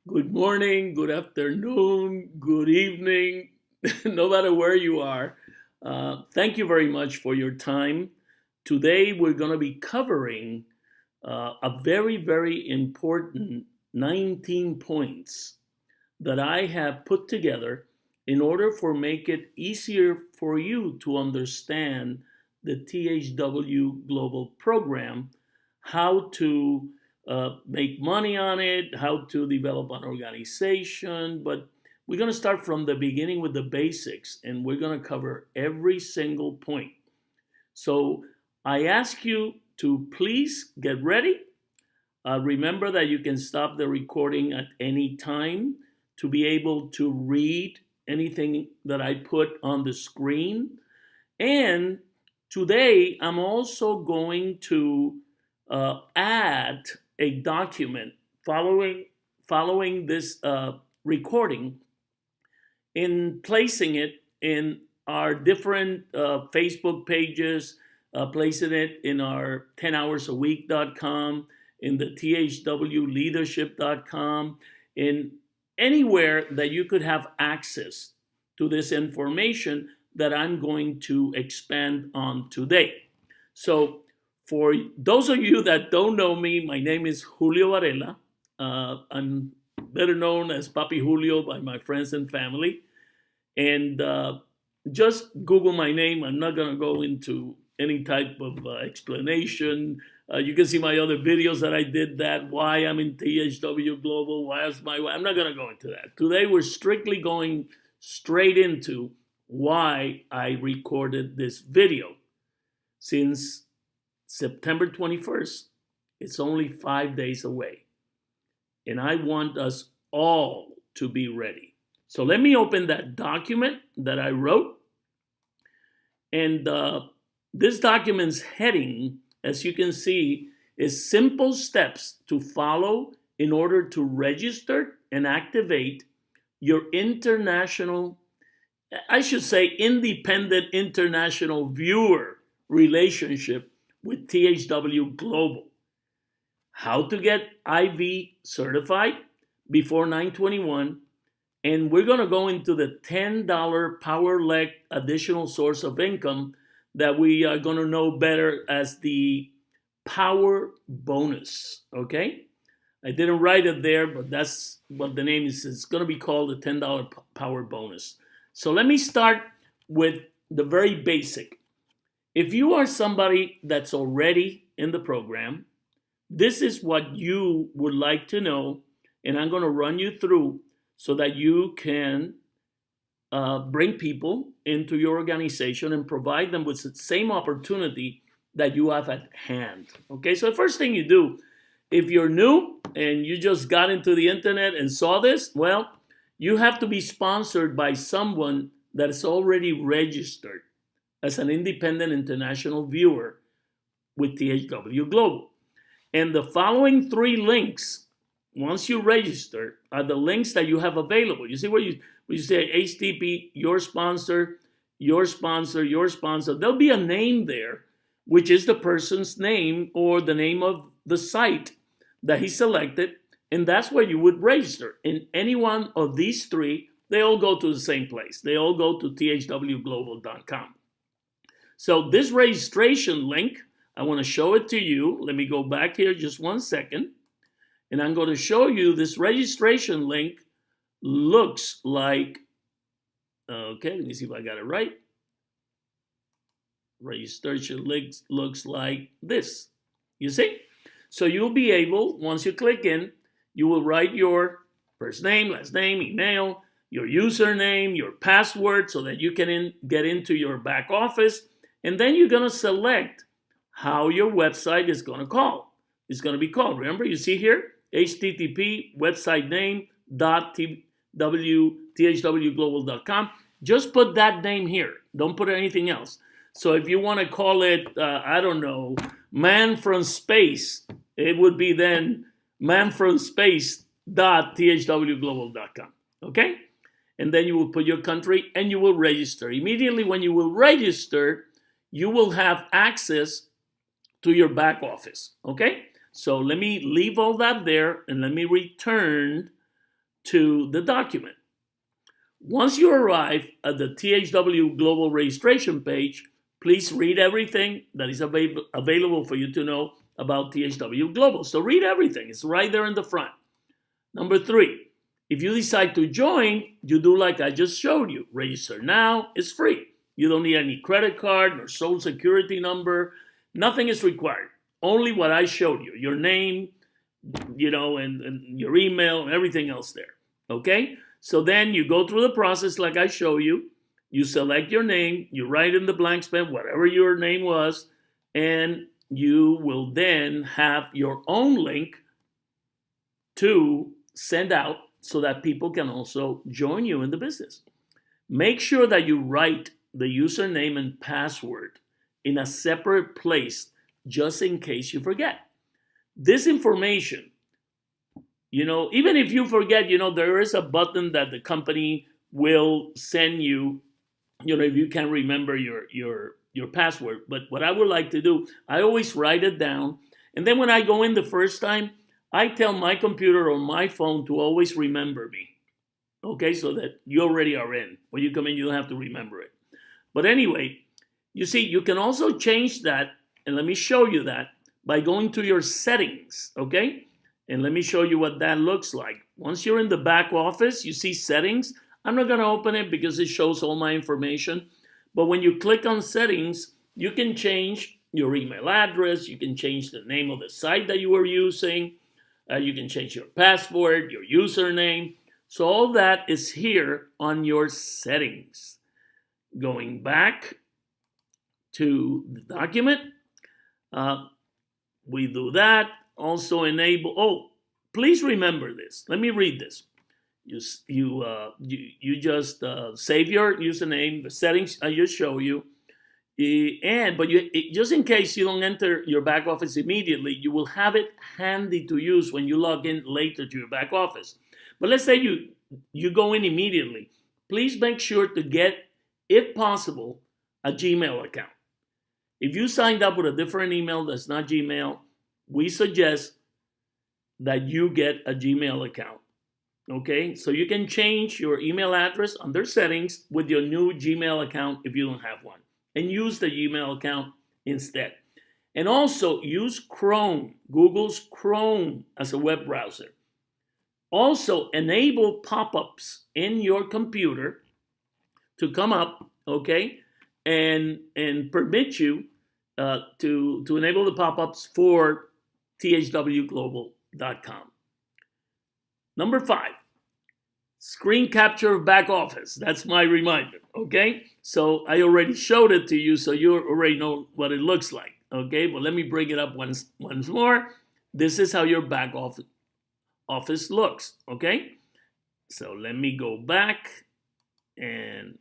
Good morning, good afternoon, good evening, no matter where you are. Thank you very much for your time. Today, we're going to be covering a very, very important 19 points that I have put together in order for make it easier for you to understand the THW Global program, how to make money on it, how to develop an organization. But we're going to start from the beginning with the basics, and we're going to cover every single point. So I ask you to please get ready. Remember that you can stop the recording at any time to be able to read anything that I put on the screen. And today, I'm also going to add a document following this recording, in placing it in our different Facebook pages, placing it in our 10hoursAweek.com, in the thwleadership.com, in anywhere that you could have access to this information that I'm going to expand on today. So, for those of you that don't know me, my name is Julio Varela. I'm better known as Julio by my friends and family. And just Google my name. I'm not going to go into any type of explanation. You can see my other videos that I did that, why I'm in THW Global, why is my, I'm not going to go into that. Today, we're strictly going straight into why I recorded this video. Since September 21st, it's only 5 days away. And I want us all to be ready. So let me open that document that I wrote. And this document's heading, as you can see, is simple steps to follow in order to register and activate your international, I should say, independent international viewer relationship with THW Global. How to get IV certified before 921. And we're going to go into the $10 power leg additional source of income that we are going to know better as the power bonus. Okay? I didn't write it there, but that's what the name is. It's going to be called the $10 power bonus. So let me start with the very basic. If you are somebody that's already in the program, this is what you would like to know, and I'm going to run you through so that you can bring people into your organization and provide them with the same opportunity that you have at hand. Okay, so the first thing you do, if you're new and you just got into the internet and saw this, well, you have to be sponsored by someone that is already registered as an independent international viewer with THW Global. And the following three links, once you register, are the links that you have available. You see where you say HTTP, your sponsor, your sponsor, your sponsor. There'll be a name there, which is the person's name or the name of the site that he selected, and that's where you would register. In any one of these three, they all go to the same place. They all go to thwglobal.com. So this registration link, I want to show it to you. Let me go back here just 1 second. And I'm going to show you this registration link looks like, okay, let me see if I got it right. Registration link looks like this. You see? So you'll be able, once you click in, you will write your first name, last name, email, your username, your password so that you can get into your back office. And then you're going to select how your website is going to call. It's going to be called. Remember, you see here, HTTP website name thwglobal.com. Just put that name here. Don't put anything else. So if you want to call it, I don't know, man from space, it would be then manfromspace.thwglobal.com. Okay? And then you will put your country and you will register. Immediately when you will register, you will have access to your back office. Okay? So let me leave all that there and let me return to the document. Once you arrive at the THW Global registration page, please read everything that is available for you to know about THW Global. So read everything. It's right there in the front. Number 3, if you decide to join, you do like I just showed you. Register now. It's free. You don't need any credit card or social security number. Nothing is required. Only what I showed you. Your name, and your email and everything else there. Okay? So then you go through the process like I show you. You select your name. You write in the blank space whatever your name was. And you will then have your own link to send out so that people can also join you in the business. Make sure that you write the username and password in a separate place just in case you forget. This information, even if you forget, there is a button that the company will send you, if you can't remember your password. But what I would like to do, I always write it down. And then when I go in the first time, I tell my computer or my phone to always remember me. Okay, so that you already are in. When you come in, you don't have to remember it. But anyway, you see, you can also change that, and let me show you that, by going to your settings, okay? And let me show you what that looks like. Once you're in the back office, you see settings. I'm not going to open it because it shows all my information. But when you click on settings, you can change your email address. You can change the name of the site that you were using. You can change your password, your username. So all that is here on your settings. Going back to the document, we do that. Also enable. Please remember this. Let me read this. You just save your username, the settings I just show you, but just in case you don't enter your back office immediately, you will have it handy to use when you log in later to your back office. But let's say you go in immediately. Please make sure to get, if possible, a Gmail account. If you signed up with a different email that's not Gmail, we suggest that you get a Gmail account. Okay, so you can change your email address under settings with your new Gmail account if you don't have one, and use the Gmail account instead. And also use Chrome, Google's Chrome as a web browser. Also enable pop-ups in your computer to come up, okay, and permit you to enable the pop-ups for thwglobal.com. Number 5, screen capture of back office. That's my reminder, okay? So I already showed it to you, so you already know what it looks like, okay? But let me bring it up once more. This is how your back office looks, okay? So let me go back and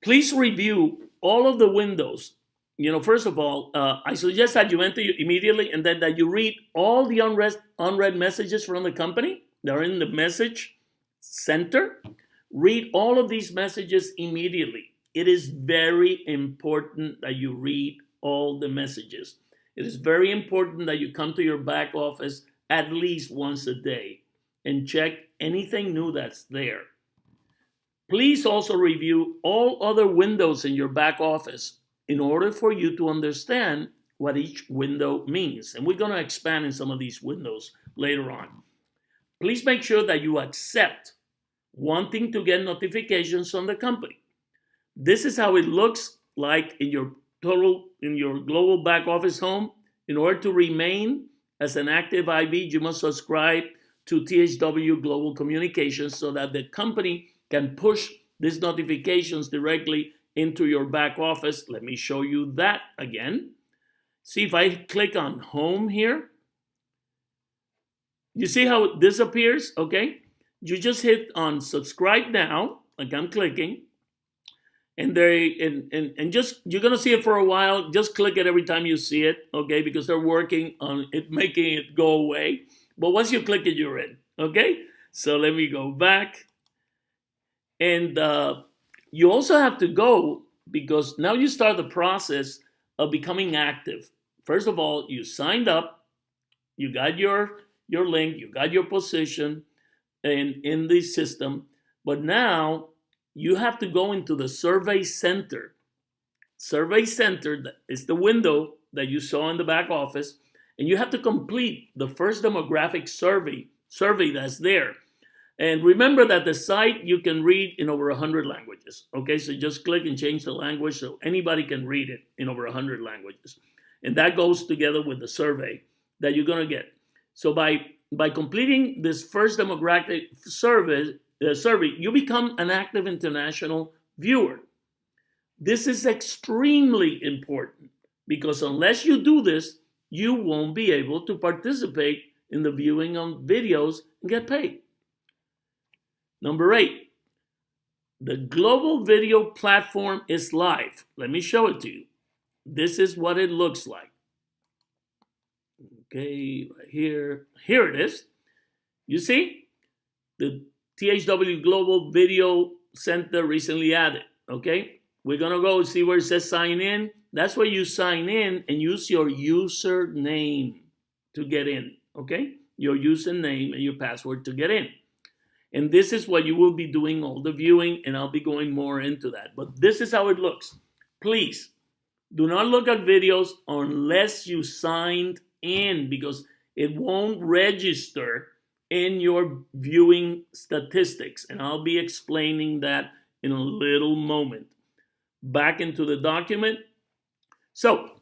please review all of the windows. First of all, I suggest that you enter immediately and then that you read all the unread messages from the company. They're in the message center. Read all of these messages immediately. It is very important that you read all the messages. It is very important that you come to your back office at least once a day and check anything new that's there. Please also review all other windows in your back office in order for you to understand what each window means. And we're going to expand in some of these windows later on. Please make sure that you accept wanting to get notifications from the company. This is how it looks like in your global back office home. In order to remain as an active IB, you must subscribe to THW Global Communications so that the company can push these notifications directly into your back office. Let me show you that again. See, if I click on home here, you see how it disappears, okay? You just hit on subscribe now, like I'm clicking, and just you're gonna see it for a while. Just click it every time you see it, okay? Because they're working on it, making it go away. But once you click it, you're in, okay? So let me go back. And you also have to go because now you start the process of becoming active. First of all, you signed up, you got your your link, you got your position in the system, but now you have to go into the survey center. Survey center is the window that you saw in the back office, and you have to complete the first demographic survey that's there. And remember that the site you can read in over 100 languages. Okay, so just click and change the language so anybody can read it in over 100 languages. And that goes together with the survey that you're going to get. So by completing this first demographic survey, you become an active international viewer. This is extremely important because unless you do this, you won't be able to participate in the viewing of videos and get paid. Number 8, the global video platform is live. Let me show it to you. This is what it looks like. Okay, right here. Here it is. You see? The THW Global Video Center recently added. Okay? We're going to go see where it says sign in. That's where you sign in and use your username to get in. Okay? Your username and your password to get in. And this is what you will be doing all the viewing, and I'll be going more into that. But this is how it looks. Please, do not look at videos unless you signed in because it won't register in your viewing statistics. And I'll be explaining that in a little moment. Back into the document. So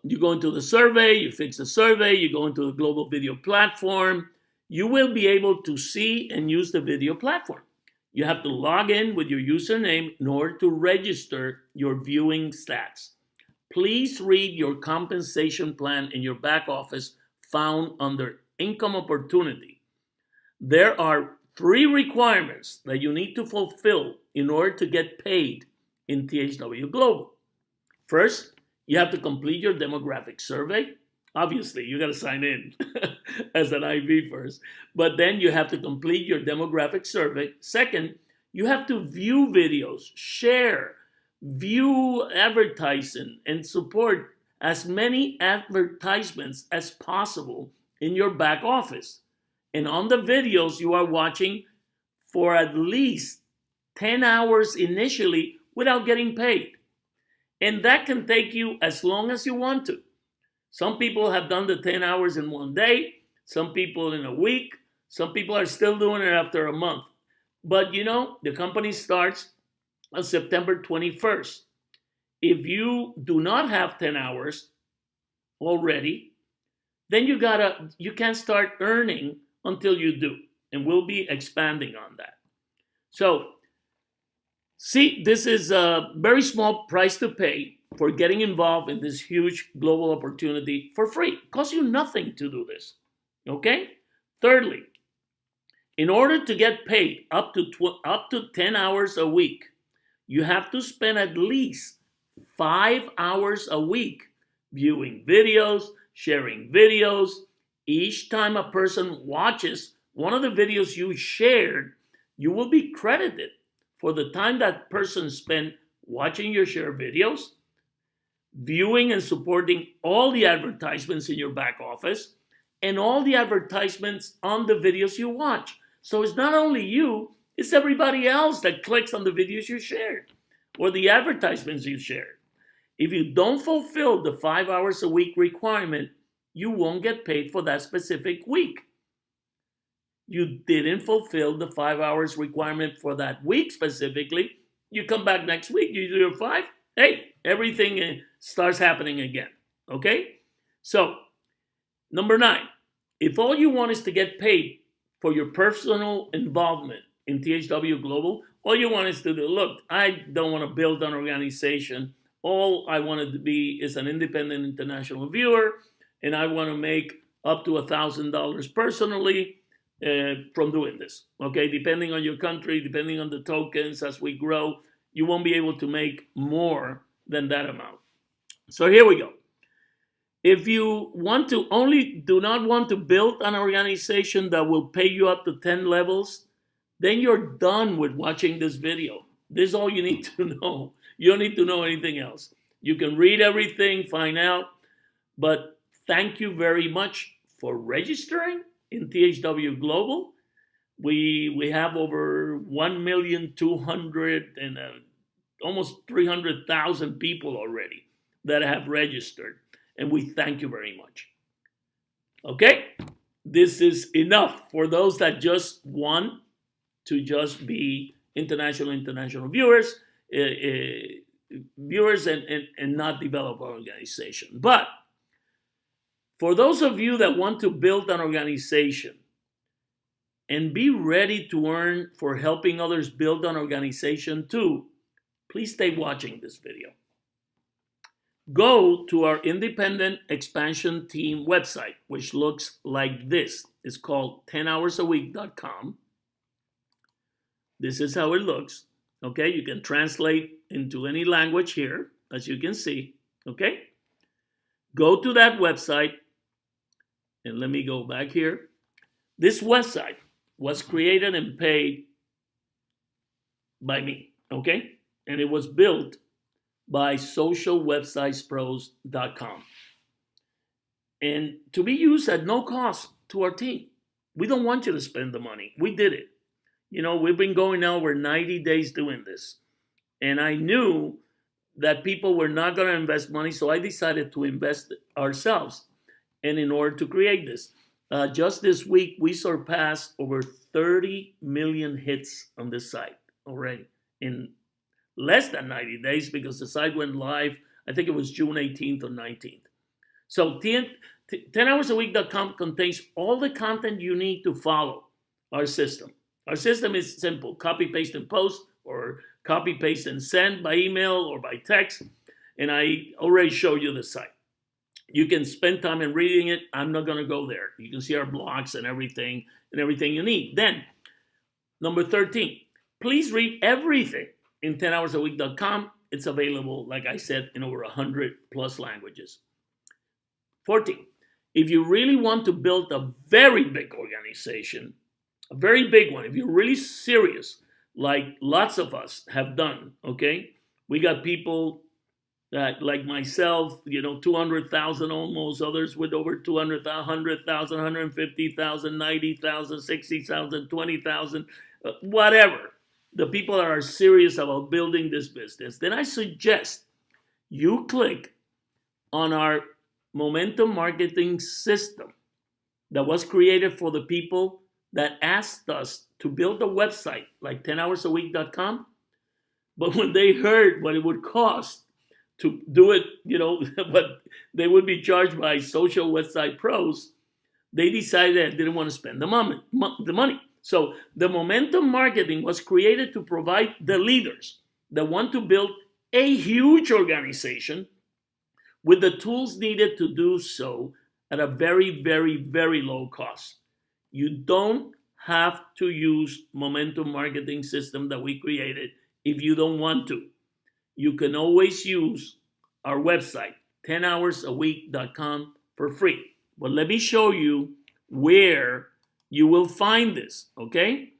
you go into the survey, you fix the survey, you go into the global video platform. You will be able to see and use the video platform. You have to log in with your username in order to register your viewing stats. Please read your compensation plan in your back office found under Income Opportunity. There are 3 requirements that you need to fulfill in order to get paid in THW Global. First, you have to complete your demographic survey. Obviously, you got to sign in as an IV first, but then you have to complete your demographic survey. Second, you have to view videos, share, view advertising, and support as many advertisements as possible in your back office. And on the videos you are watching for at least 10 hours initially without getting paid. And that can take you as long as you want to. Some people have done the 10 hours in one day, some people in a week, some people are still doing it after a month. But you know, the company starts on September 21st. If you do not have 10 hours already, then you can't start earning until you do. And we'll be expanding on that. So, see, this is a very small price to pay for getting involved in this huge global opportunity for free. It costs you nothing to do this. Okay? Thirdly, in order to get paid up to 10 hours a week, you have to spend at least 5 hours a week viewing videos, sharing videos. Each time a person watches one of the videos you shared, you will be credited for the time that person spent watching your shared videos, viewing and supporting all the advertisements in your back office, and all the advertisements on the videos you watch. So it's not only you, it's everybody else that clicks on the videos you shared or the advertisements you shared. If you don't fulfill the 5 hours a week requirement, you won't get paid for that specific week. You didn't fulfill the 5 hours requirement for that week specifically. You come back next week, you do your 5. Hey, everything starts happening again. Okay? So, number 9, if all you want is to get paid for your personal involvement in THW Global, all you want is to do, look, I don't want to build an organization. All I wanted to be is an independent international viewer, and I want to make up to $1,000 personally from doing this. Okay, depending on your country, depending on the tokens as we grow, you won't be able to make more than that amount. So here we go. If you do not want to build an organization that will pay you up to 10 levels, then you're done with watching this video. This is all you need to know. You don't need to know anything else. You can read everything, find out, but thank you very much for registering in THW Global. We have over 1,200,000 and almost 300,000 people already that have registered, and we thank you very much. Okay, this is enough for those that just want to just be international viewers, and not develop our organization. But for those of you that want to build an organization and be ready to earn for helping others build an organization too, please stay watching this video. Go to our independent expansion team website, which looks like this. It's called 10hoursAweek.com. This is how it looks. Okay, you can translate into any language here, as you can see. Okay, go to that website, and let me go back here. This website was created and paid by me, okay? And it was built by socialwebsitespros.com. And to be used at no cost to our team. We don't want you to spend the money. We did it. You know, we've been going now over 90 days doing this. And I knew that people were not going to invest money, so I decided to invest ourselves. And in order to create this, just this week, we surpassed over 30 million hits on this site already in less than 90 days, because the site went live, I think it was June 18th or 19th. So 10hoursAweek.com contains all the content you need to follow our system. Our system is simple: copy, paste, and post, or copy, paste, and send by email or by text. And I already showed you the site. You can spend time in reading it. I'm not going to go there. You can see our blogs and everything you need. Then, number 13, please read everything in 10hoursAweek.com. It's available, like I said, in over 100 plus languages. 14, if you really want to build a very big organization, a very big one, if you're really serious, like lots of us have done, okay? We got people that, like myself, 200,000 almost, others with over 200,000, 100,000, 150,000, 90,000, 60,000, 20,000, whatever. The people that are serious about building this business. Then I suggest you click on our momentum marketing system that was created for the people that asked us to build a website like 10hoursAweek.com. But when they heard what it would cost to do it, but they would be charged by Social Website Pros, they decided they didn't want to spend the money. So the momentum marketing was created to provide the leaders that want to build a huge organization with the tools needed to do so at a very, very, very low cost. You don't have to use momentum marketing system that we created if you don't want to. You can always use our website, 10hoursAweek.com, for free. But let me show you where you will find this, okay?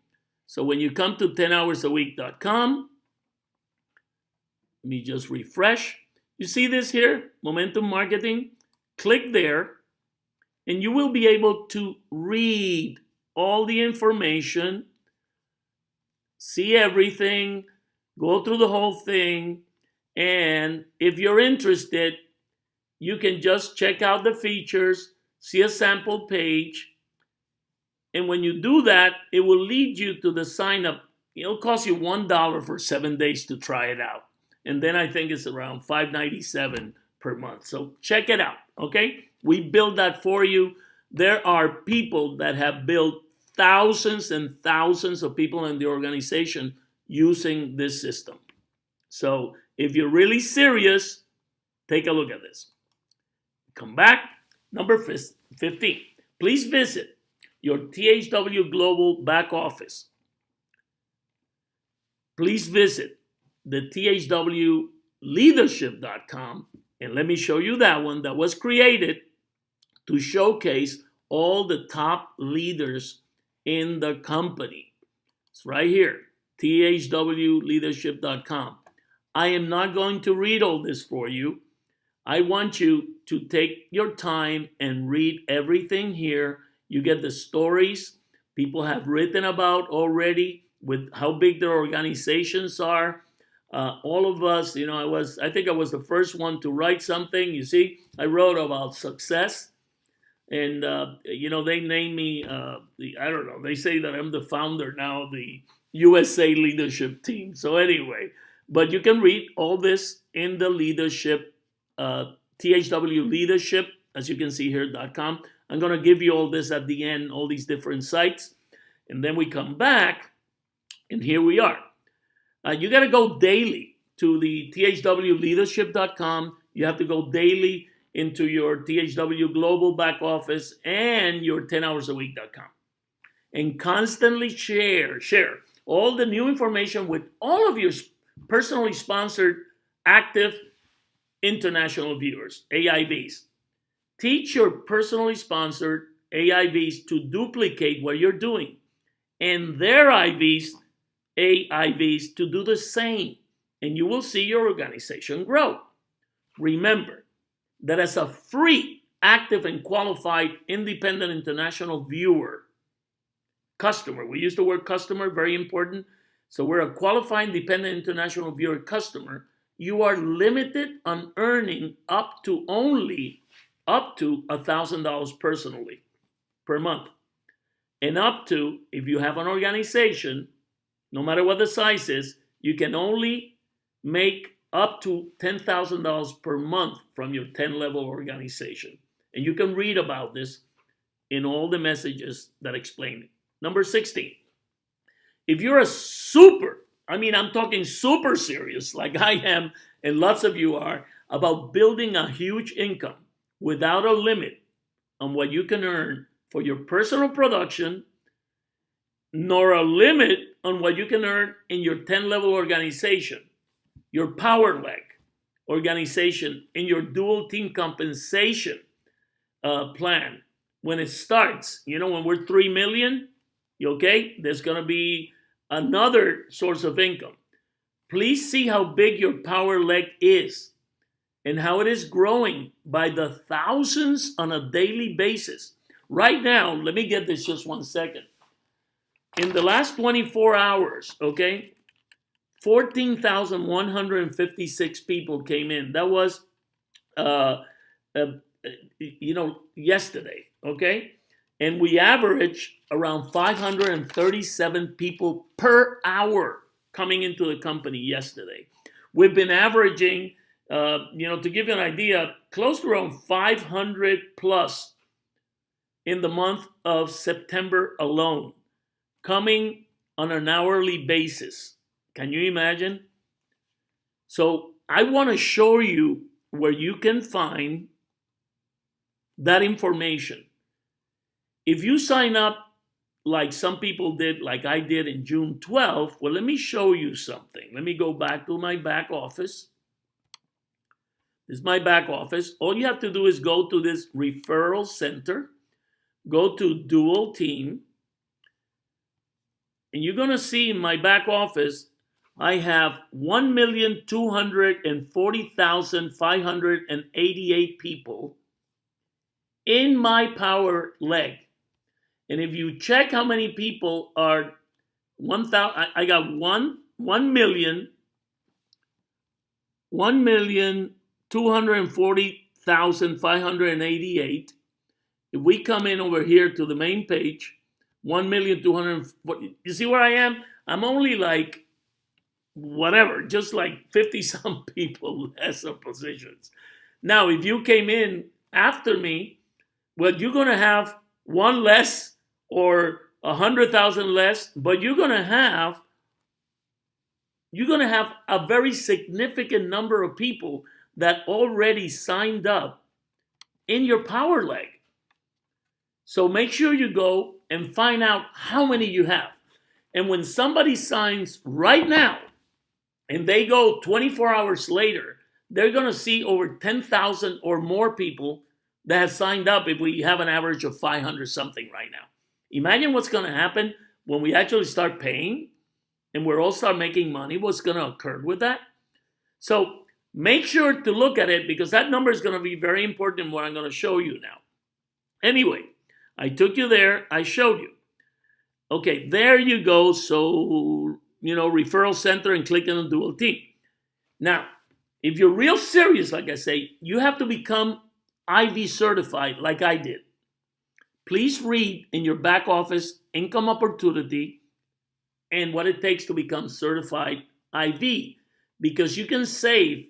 So when you come to 10hoursAweek.com, let me just refresh. You see this here, momentum marketing? Click there, and you will be able to read all the information, see everything, go through the whole thing, and if you're interested, you can just check out the features, see a sample page, and when you do that, it will lead you to the sign up. It'll cost you $1 for 7 days to try it out. And then I think it's around $5.97 per month. So check it out, okay? We build that for you. There are people that have built thousands and thousands of people in the organization using this system. So if you're really serious, take a look at this. Come back. Number 15. Please visit your THW Global back office. Please visit the THWleadership.com, and let me show you that one that was created to showcase all the top leaders in the company. It's right here, THWleadership.com. I am not going to read all this for you. I want you to take your time and read everything here. You get the stories people have written about already with how big their organizations are. All of us, I think I was the first one to write something. You see, I wrote about success. And they name me. I don't know. They say that I'm the founder now of the USA leadership team. So anyway, but you can read all this in the leadership, THW leadership, as you can see here.com. I'm going to give you all this at the end, all these different sites, and then we come back, and here we are. You got to go daily to the THWleadership.com. You have to go daily into your THW Global back office and your 10hoursAweek.com. And constantly share all the new information with all of your personally sponsored active international viewers, AIVs. Teach your personally sponsored AIVs to duplicate what you're doing and their AIVs to do the same. And you will see your organization grow. Remember that as a free, active, and qualified independent international viewer, customer, we use the word customer, very important. So we're a qualified independent international viewer customer. You are limited on earning up to $1,000 personally per month. And up to, if you have an organization, no matter what the size is, you can only make up to $10,000 per month from your 10-level organization. And you can read about this in all the messages that explain it. Number 16, if you're I'm talking super serious, like I am, and lots of you are, about building a huge income without a limit on what you can earn for your personal production, nor a limit on what you can earn in your 10-level organization, your power leg organization, in your dual team compensation plan. When it starts, when we're 3 million, okay, there's going to be another source of income. Please see how big your power leg is and how it is growing by the thousands on a daily basis. Right now, let me get this just 1 second. In the last 24 hours, okay, 14,156 people came in. That was, yesterday, okay? And we average around 537 people per hour coming into the company yesterday. We've been averaging, to give you an idea, close to around 500 plus in the month of September alone, coming on an hourly basis. Can you imagine? So I want to show you where you can find that information. If you sign up like some people did, like I did in June 12th, well, let me show you something. Let me go back to my back office. This is my back office. All you have to do is go to this referral center, go to dual team, and you're going to see in my back office, I have 1,240,588 people in my power leg. And if you check how many people are 1,000, I got 1,240,588. If we come in over here to the main page, 1,240,000. You see where I am? I'm only like whatever, just like 50 some people less of positions. Now, if you came in after me, well, you're going to have one less or 100,000 less, but you're going to have a very significant number of people that already signed up in your power leg. So make sure you go and find out how many you have. And when somebody signs right now and they go 24 hours later, they're going to see over 10,000 or more people that have signed up if we have an average of 500 something right now. Imagine what's going to happen when we actually start paying and we're all start making money. What's going to occur with that? So Make sure to look at it because that number is going to be very important in what I'm going to show you now. Anyway, I took you there. I showed you. Okay, there you go. So, referral center and click on dual team. Now, if you're real serious, like I say, you have to become IV certified like I did. Please read in your back office income opportunity and what it takes to become certified IV because you can save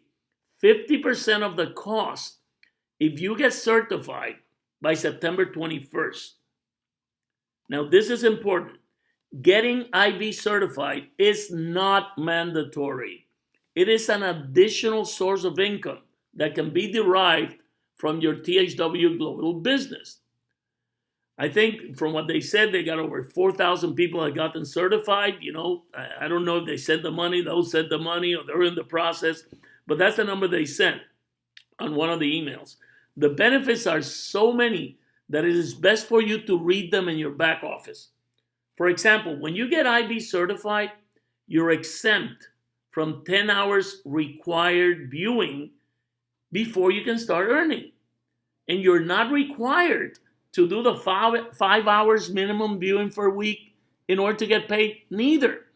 50% of the cost if you get certified by September 21st. Now, this is important. Getting IV certified is not mandatory. It is an additional source of income that can be derived from your THW Global business. I think from what they said, they got over 4,000 people that got them certified. I don't know if they sent the money, those sent the money, or they're in the process, but that's the number they sent on one of the emails. The benefits are so many that it is best for you to read them in your back office. For example, when you get IV certified, you're exempt from 10 hours required viewing before you can start earning. And you're not required to do the 5 hours minimum viewing for a week in order to get paid neither.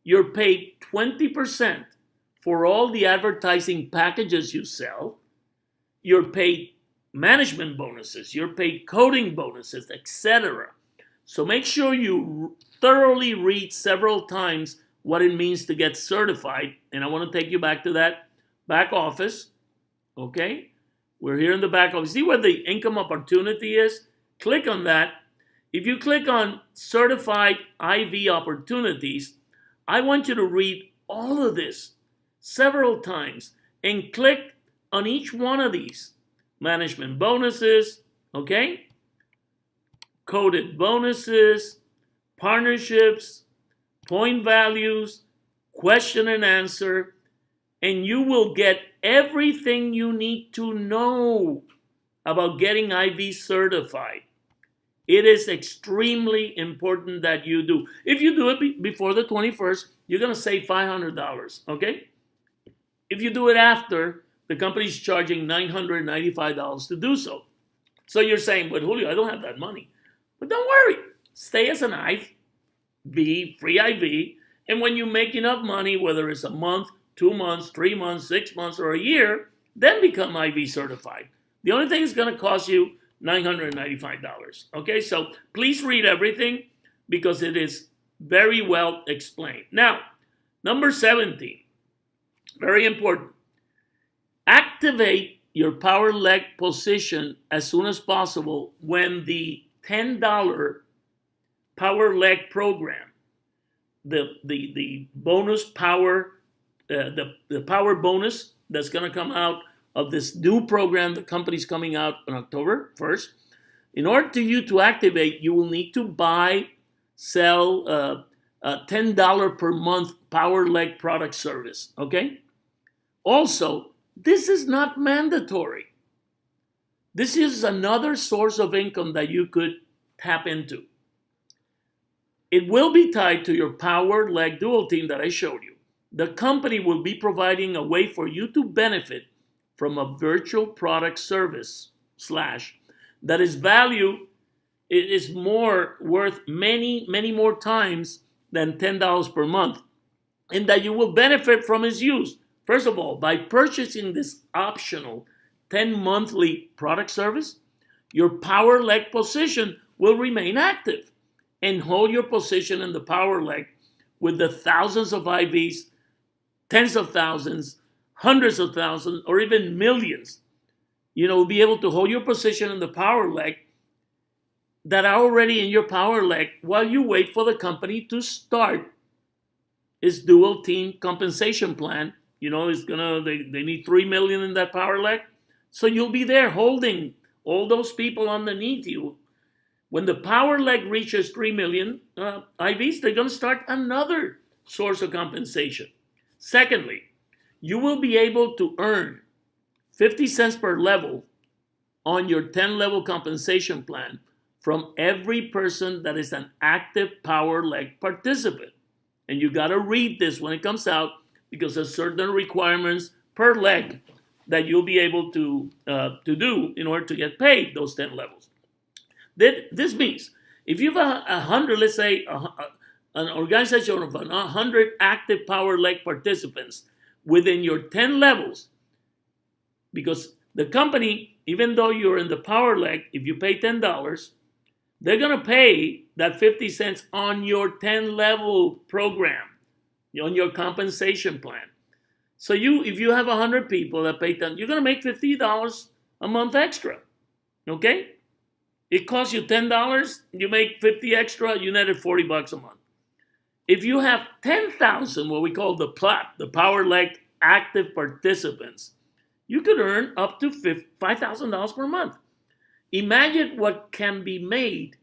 You're paid 20% for all the advertising packages you sell. You're paid management bonuses, you're paid coding bonuses, etc. So make sure you thoroughly read several times what it means to get certified. And I want to take you back to that back office. Okay? We're here in the back office. See where the income opportunity is? Click on that. If you click on certified IV opportunities, I want you to read all of this several times and click on each one of these. Management bonuses, okay? Coded bonuses, partnerships, point values, question and answer, and you will get everything you need to know about getting IV certified. It is extremely important that you do. If you do it before the 21st, you're going to save $500, okay? If you do it after, the company's charging $995 to do so. So you're saying, but Julio, I don't have that money. But don't worry. Stay as an IV, free IV, and when you make enough money, whether it's a month, 2 months, 3 months, 6 months, or a year, then become IV certified. The only thing is going to cost you $995. Okay, so please read everything because it is very well explained. Now, number 17, very important. Activate your power leg position as soon as possible when the $10 power leg program, the bonus power, the power bonus that's going to come out of this new program the company's coming out on October 1st. In order for you to activate, you will need to sell $10 per month power leg product service, okay? Also, this is not mandatory. This is another source of income that you could tap into. It will be tied to your power leg dual team that I showed you. The company will be providing a way for you to benefit from a virtual product service / that is value, it is more worth many more times than $10 per month, and that you will benefit from its use. First of all, by purchasing this optional 10 monthly product service, your power leg position will remain active and hold your position in the power leg with the thousands of IVs, tens of thousands, hundreds of thousands, or even millions. Be able to hold your position in the power leg that are already in your power leg while you wait for the company to start its dual team compensation plan. They need $3 million in that power leg. So you'll be there holding all those people underneath you. When the power leg reaches 3 million IVs, they're going to start another source of compensation. Secondly, you will be able to earn 50 cents per level on your 10-level compensation plan from every person that is an active power leg participant. And you got to read this when it comes out because there's certain requirements, per leg that you'll be able to do in order to get paid those 10 levels. This means if you have 100, let's say an organization of 100 active power leg participants within your 10 levels, because the company, even though you're in the power leg, if you pay $10, they're going to pay that 50 cents on your 10 level program, on your compensation plan. So if you have 100 people that pay 10, you're going to make $50 a month extra. Okay? It costs you $10, you make 50 extra, you netted $40 a month. If you have 10,000, what we call the PLAP, the power leg active participants, you could earn up to $5,000 per month. Imagine what can be made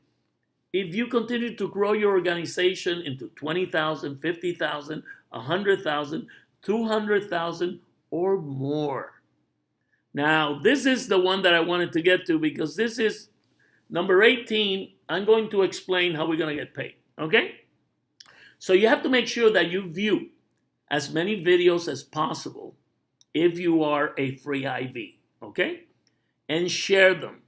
if you continue to grow your organization into 20,000, 50,000, 100,000, 200,000 or more. Now, this is the one that I wanted to get to because this is number 18. I'm going to explain how we're going to get paid, okay? So you have to make sure that you view as many videos as possible if you are a free IV, okay? And share them.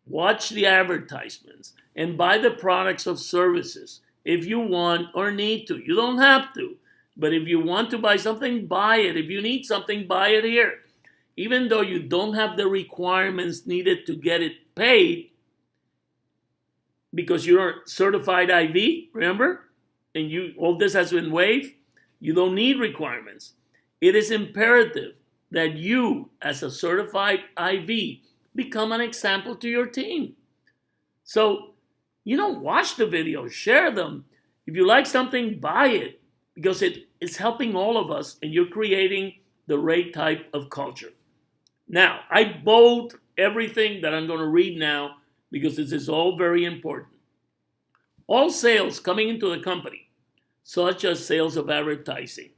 Watch the advertisements and buy the products or services if you want or need to. You don't have to, but if you want to buy something, buy it. If you need something, buy it here. Even though you don't have the requirements needed to get it paid because you're certified IV, remember? And all this has been waived. You don't need requirements. It is imperative that you, as a certified IV, become an example to your team. So, watch the videos, share them. If you like something, buy it because it is helping all of us and you're creating the right type of culture. Now, I bold everything that I'm going to read now because this is all very important. All sales coming into the company, such as sales of advertising,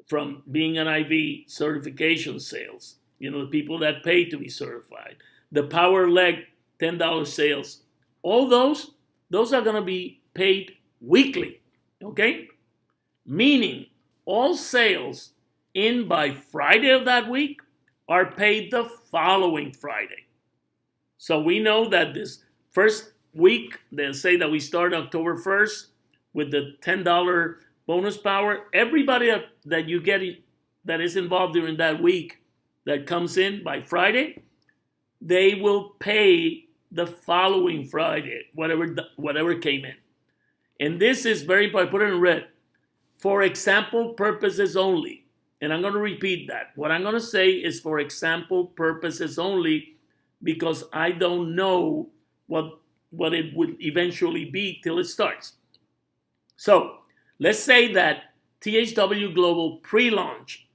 from being an IV certification sales, the people that pay to be certified, the power leg $10 sales, all those are going to be paid weekly, okay? Meaning all sales in by Friday of that week are paid the following Friday. So we know that this first week, they say that we start October 1st with the $10 bonus power. Everybody that you get that is involved during that week that comes in by Friday, they will pay the following Friday, whatever came in. And this is very important. Put it in red. For example purposes only. And I'm going to repeat that. What I'm going to say is for example purposes only because I don't know what it would eventually be till it starts. So let's say that THW Global pre-launch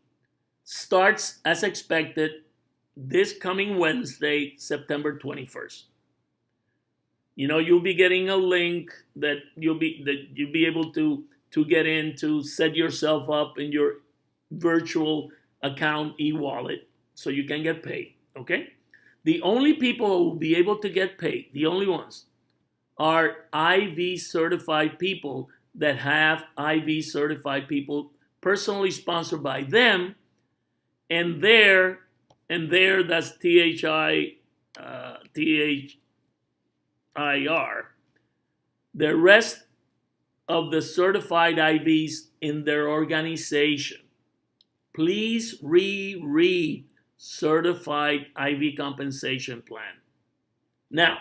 starts as expected this coming Wednesday, September 21st. You'll be getting a link that you'll be able to get in to set yourself up in your virtual account e-wallet so you can get paid, okay? The only people who will be able to get paid, the only ones, are IV certified people that have IV certified people personally sponsored by them, and there that's THIR. The rest of the certified IVs in their organization. Please reread certified IV compensation plan. Now,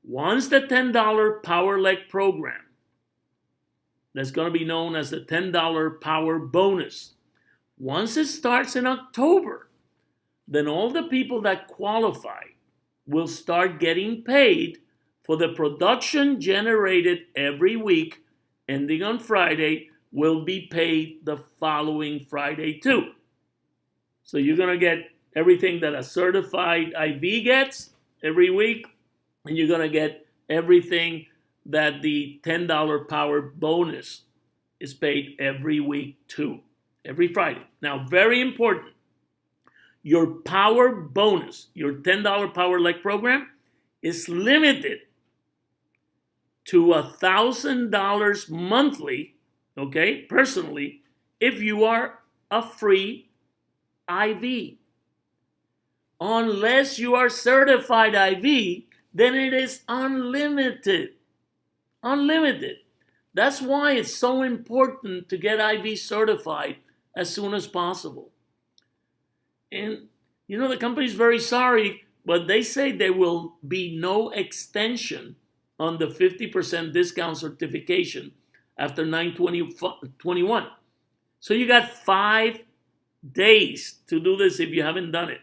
once the $10 Power Leg program, that's going to be known as the $10 Power Bonus, once it starts in October, then all the people that qualify will start getting paid for the production generated every week, ending on Friday, will be paid the following Friday too. So you're going to get everything that a certified IV gets every week, and you're going to get everything that the $10 Power Bonus is paid every week too, every Friday. Now, very important, your Power Bonus, your $10 Power Leg program, is limited to $1,000 monthly, okay, personally, if you are a free IV. Unless you are certified IV, then it is unlimited. Unlimited. That's why it's so important to get IV certified as soon as possible. And the company's very sorry, but they say there will be no extension on the 50% discount certification after 9/20/21. So you got 5 days to do this if you haven't done it.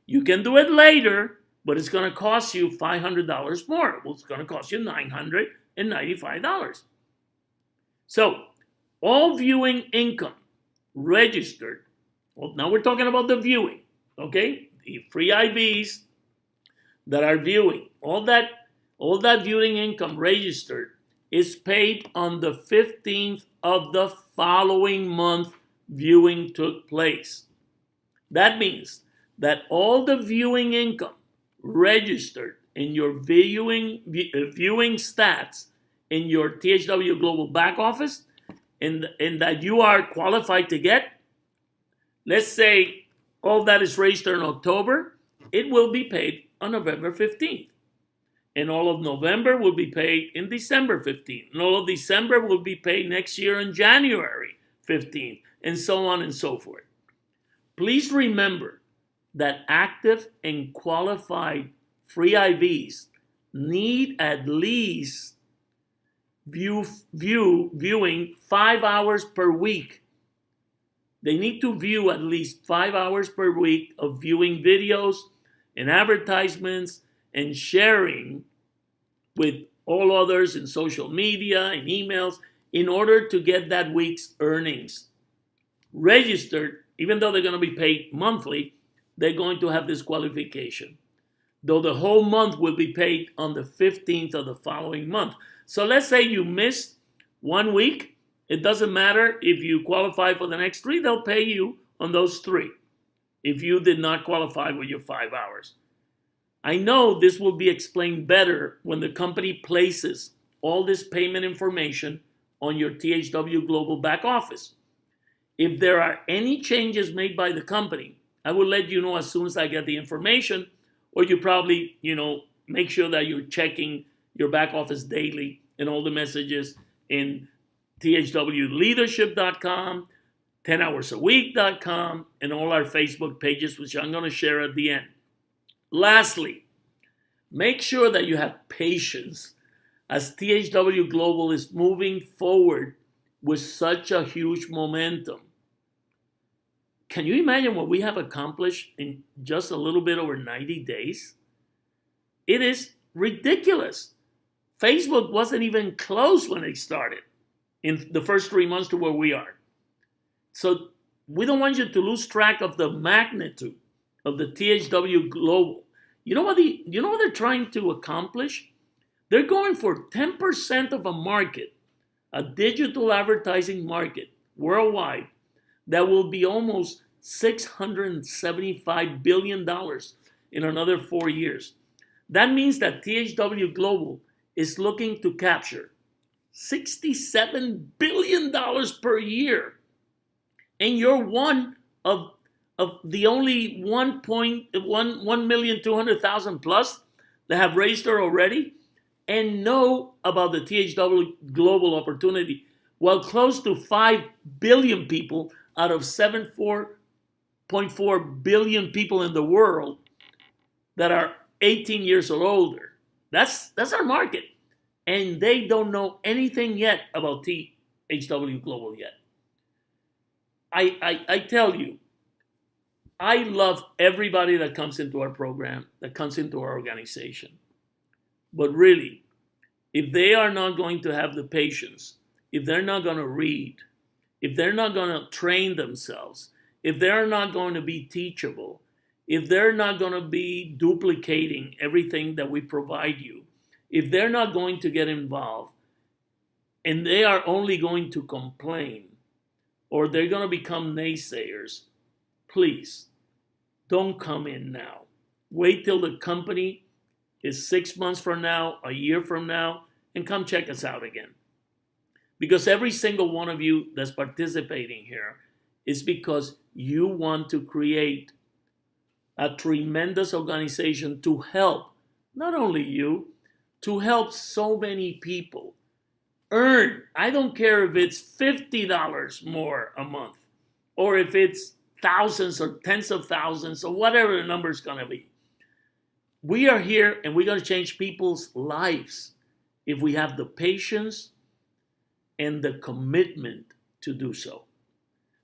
You can do it later, but it's going to cost you $500 more. Well, it's going to cost you $995. So, all viewing income registered. Well, now we're talking about the viewing, okay? The free IVs that are viewing, all that viewing income registered is paid on the 15th of the following month viewing took place. That means that all the viewing income registered in your viewing stats in your THW Global back office and that you are qualified to get, let's say all that is registered in October, it will be paid on November 15th. And all of November will be paid in December 15th. And all of December will be paid next year on January 15th, and so on and so forth. Please remember that active and qualified free IVs need at least viewing 5 hours per week. They need to view at least 5 hours per week of viewing videos and advertisements and sharing with all others in social media and emails in order to get that week's earnings registered. Even though they're going to be paid monthly, they're going to have this qualification. Though the whole month will be paid on the 15th of the following month. So let's say you missed 1 week. It doesn't matter if you qualify for the next 3, they'll pay you on those 3 if you did not qualify with your 5 hours. I know this will be explained better when the company places all this payment information on your THW Global back office. If there are any changes made by the company, I will let you know as soon as I get the information, or you probably, make sure that you're checking your back office daily and all the messages in thwleadership.com, 10hoursAweek.com, and all our Facebook pages, which I'm going to share at the end. Lastly, make sure that you have patience as THW Global is moving forward with such a huge momentum. Can you imagine what we have accomplished in just a little bit over 90 days? It is ridiculous. Facebook wasn't even close when it started in the first 3 months to where we are. So we don't want you to lose track of the magnitude of the THW Global. You know what they're trying to accomplish? They're going for 10% of a market, a digital advertising market worldwide that will be almost $675 billion in another 4 years. That means that THW Global is looking to capture $67 billion per year. And you're one of the only 1,200,000 plus that have registered already and know about the THW Global opportunity, while close to 5 billion people out of 7.4 billion people in the world that are 18 years or older. That's our market. And they don't know anything yet about THW Global yet. I tell you, I love everybody that comes into our program, that comes into our organization. But really, if they are not going to have the patience, if they're not going to read, if they're not going to train themselves, if they're not going to be teachable, if they're not going to be duplicating everything that we provide you, if they're not going to get involved, and they are only going to complain, or they're going to become naysayers, please don't come in now. Wait till the company is 6 months from now, a year from now, and come check us out again. Because every single one of you that's participating here is because you want to create a tremendous organization to help not only you, to help so many people earn. I don't care if it's $50 more a month or if it's thousands or tens of thousands or whatever the number is going to be. We are here and we're going to change people's lives if we have the patience and the commitment to do so.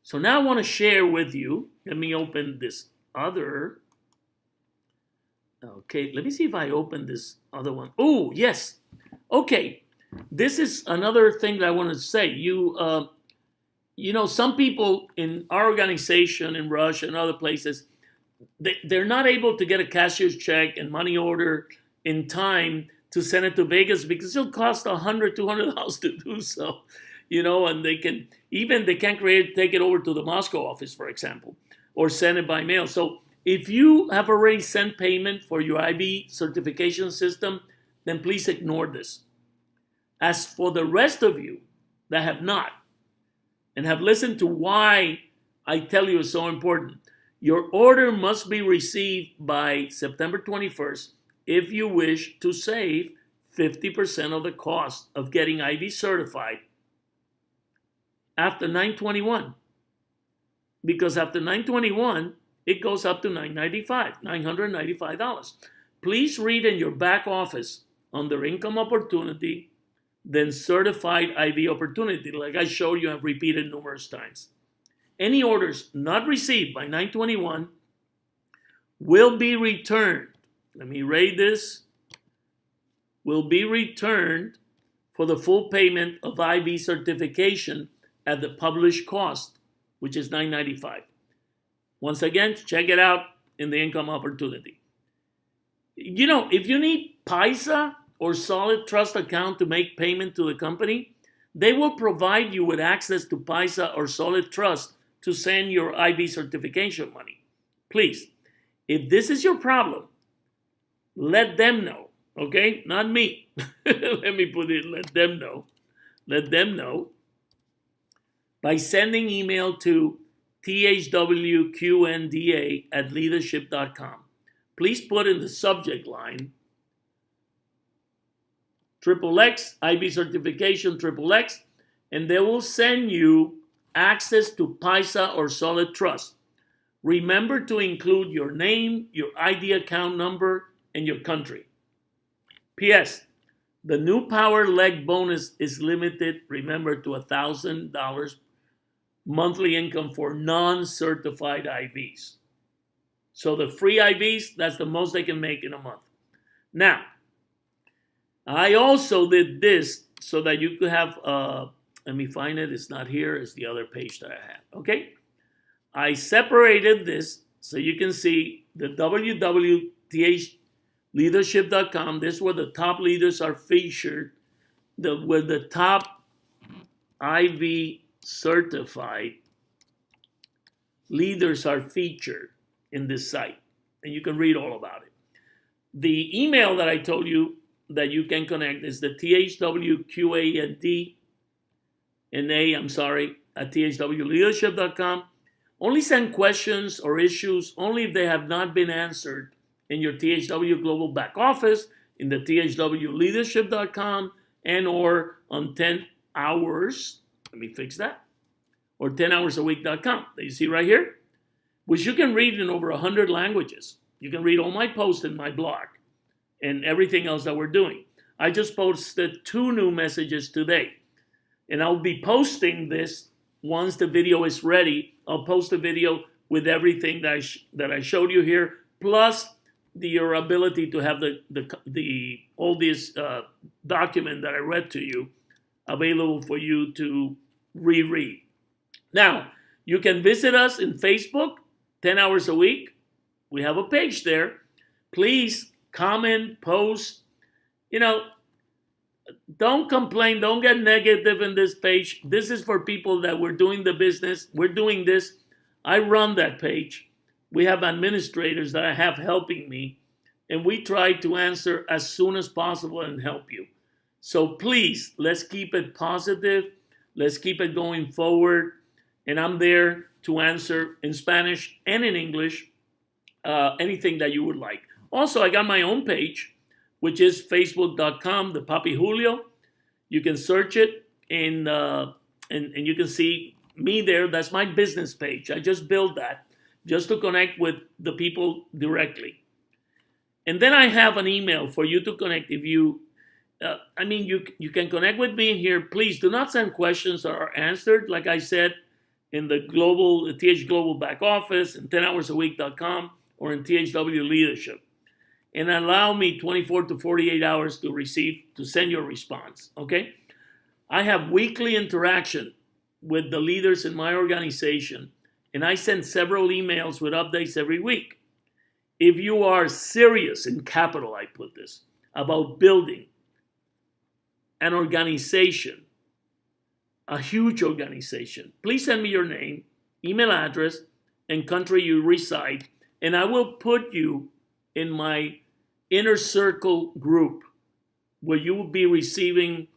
So now I want to share with you. Let me open this other. Okay, let me see if I open this other one. Oh, yes. Okay, this is another thing that I want to say. You know, some people in our organization in Russia and other places, they're not able to get a cashier's check and money order in time to send it to Vegas because it'll cost $100, $200 to do so. You know, and they can't take it over to the Moscow office, for example, or send it by mail. So if you have already sent payment for your IB certification system, then please ignore this. As for the rest of you that have not and have listened to why I tell you it's so important, your order must be received by September 21st if you wish to save 50% of the cost of getting IB certified after 9/21. Because after 9/21, it goes up to $995. Please read in your back office under income opportunity, then certified IB opportunity, like I showed you and repeated numerous times. Any orders not received by 9/21 will be returned. Let me read this. Will be returned for the full payment of IB certification at the published cost, which is $995. Once again, check it out in the income opportunity. You know, if you need Paisa or Solid Trust account to make payment to the company, they will provide you with access to Paisa or Solid Trust to send your IB certification money. Please, if this is your problem, let them know, okay? Not me. Let me put it, let them know. Let them know by sending email to thwqnda@leadership.com. Please put in the subject line XXX, IB certification XXX, and they will send you access to Paisa or Solid Trust. Remember to include your name, your ID account number, and your country. P.S. The new Power Leg bonus is limited, remember, to $1,000 monthly income for non-certified IBs. So the free IBs, that's the most they can make in a month. Now, I also did this so that you could have, let me find it, it's not here, it's the other page that I had, okay? I separated this so you can see the www.thleadership.com. This is where the top leaders are featured, where the top IB certified leaders are featured in this site, and you can read all about it. The email that I told you that you can connect is the THWQAND at THWleadership.com. Only send questions or issues only if they have not been answered in your THW Global back office, in the THWleadership.com, and or on 10 hours. Let me fix that. Or 10hoursAweek.com that you see right here, which you can read in over 100 languages. You can read all my posts in my blog and everything else that we're doing. I just posted 2 new messages today. And I'll be posting this once the video is ready. I'll post a video with everything that I showed you here, plus your ability to have all this document that I read to you available for you to reread. Now, you can visit us in Facebook, 10 hours a week. We have a page there. Please comment, post. You know, don't complain. Don't get negative in this page. This is for people that we're doing the business. We're doing this. I run that page. We have administrators that I have helping me, and we try to answer as soon as possible and help you. So please, let's keep it positive. Let's keep it going forward. and I'm there to answer in Spanish and in English anything that you would like. Also, I got my own page, which is facebook.com, the papijulio. You can search it, and you can see me there. That's my business page. I just built that just to connect with the people directly. And then I have an email for you to connect. If you, you can connect with me here. Please do not send questions that are answered, like I said, in the TH Global back office, in 10hoursAweek.com, or in THW Leadership. And allow me 24 to 48 hours to send your response, okay? I have weekly interaction with the leaders in my organization, and I send several emails with updates every week. If you are serious, in capital I put this, about building an organization, a huge organization, please send me your name, email address, and country you reside, and I will put you in my inner circle group where you will be receiving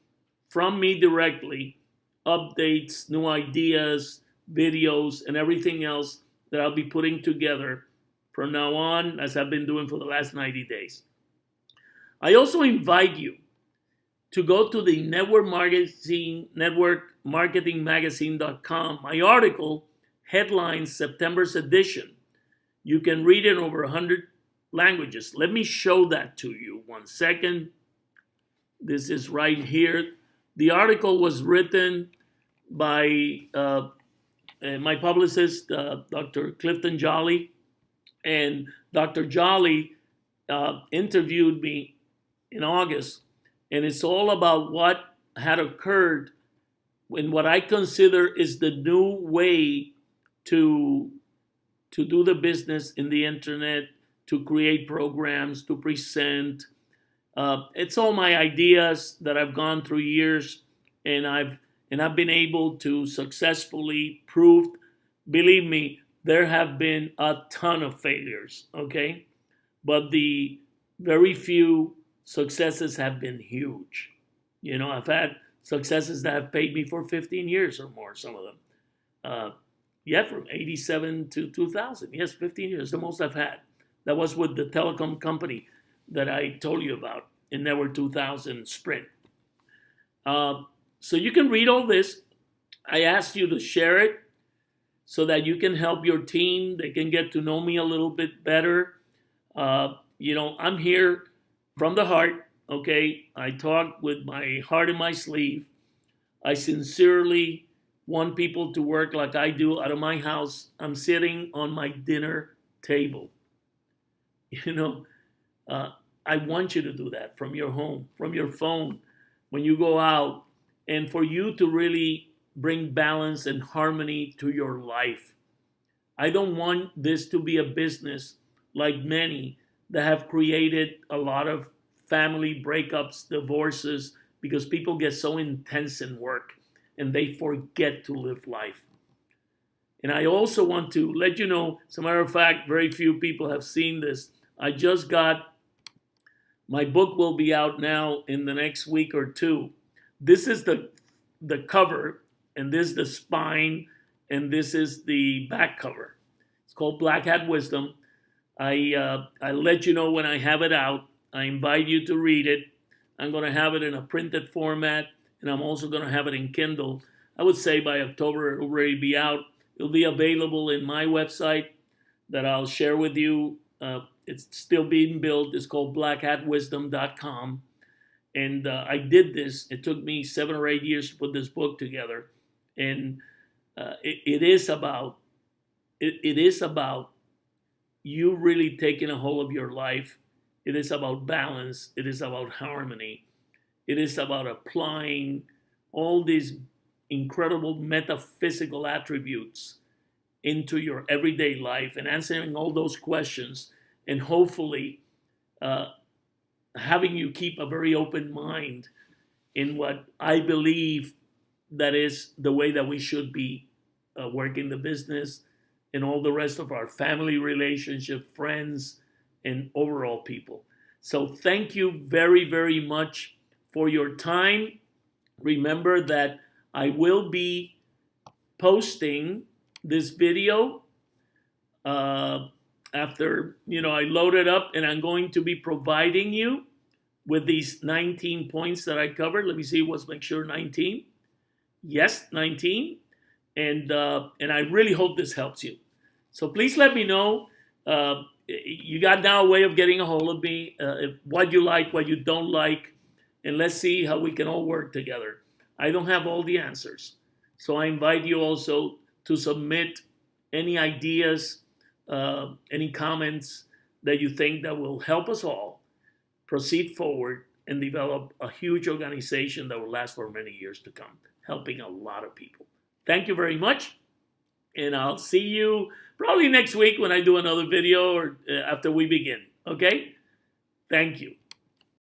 from me directly updates, new ideas, videos, and everything else that I'll be putting together from now on, as I've been doing for the last 90 days. I also invite you to go to the networkmarketingmagazine.com. My article, headlines September's edition. You can read it in over 100 languages. Let me show that to you. 1 second. This is right here. The article was written by my publicist, Dr. Clifton Jolly. And Dr. Jolly interviewed me in August. And it's all about what had occurred in what I consider is the new way to do the business in the internet, to create programs, to present. It's all my ideas that I've gone through years, and I've been able to successfully prove. Believe me, there have been a ton of failures, okay? But the very few successes have been huge. You know, I've had successes that have paid me for 15 years or more, some of them. From 87 to 2000. Yes, 15 years, the most I've had. That was with the telecom company that I told you about in Network 2000 Sprint. So you can read all this. I asked you to share it so that you can help your team. They can get to know me a little bit better. I'm here from the heart, okay? I talk with my heart in my sleeve. I sincerely want people to work like I do out of my house. I'm sitting on my dinner table. I want you to do that from your home, from your phone, when you go out, and for you to really bring balance and harmony to your life. I don't want this to be a business like many that have created a lot of family breakups, divorces, because people get so intense in work and they forget to live life. And I also want to let you know, as a matter of fact, very few people have seen this. I just got, my book will be out now in the next week or two. This is the cover, and this is the spine, and this is the back cover. It's called Black Hat Wisdom. I let you know when I have it out. I invite you to read it. I'm going to have it in a printed format, and I'm also going to have it in Kindle. I would say by October it will already be out. It'll be available in my website that I'll share with you. It's still being built. It's called blackhatwisdom.com. And I did this. It took me 7 or 8 years to put this book together. And it is about you really taking a hold of your life. It is about balance. It is about harmony. It is about applying all these incredible metaphysical attributes into your everyday life and answering all those questions, and hopefully having you keep a very open mind in what I believe that is the way that we should be working the business and all the rest of our family relationship, friends, and overall people. So thank you very, very much for your time. Remember that I will be posting this video after I load it up, and I'm going to be providing you with these 19 points that I covered. Let me see. Let's make sure 19. Yes, 19. And I really hope this helps you. So please let me know. You got now a way of getting a hold of me, what you like, what you don't like, and let's see how we can all work together. I don't have all the answers. So I invite you also to submit any ideas, any comments that you think that will help us all proceed forward and develop a huge organization that will last for many years to come, helping a lot of people. Thank you very much, and I'll see you probably next week when I do another video or after we begin, okay? Thank you.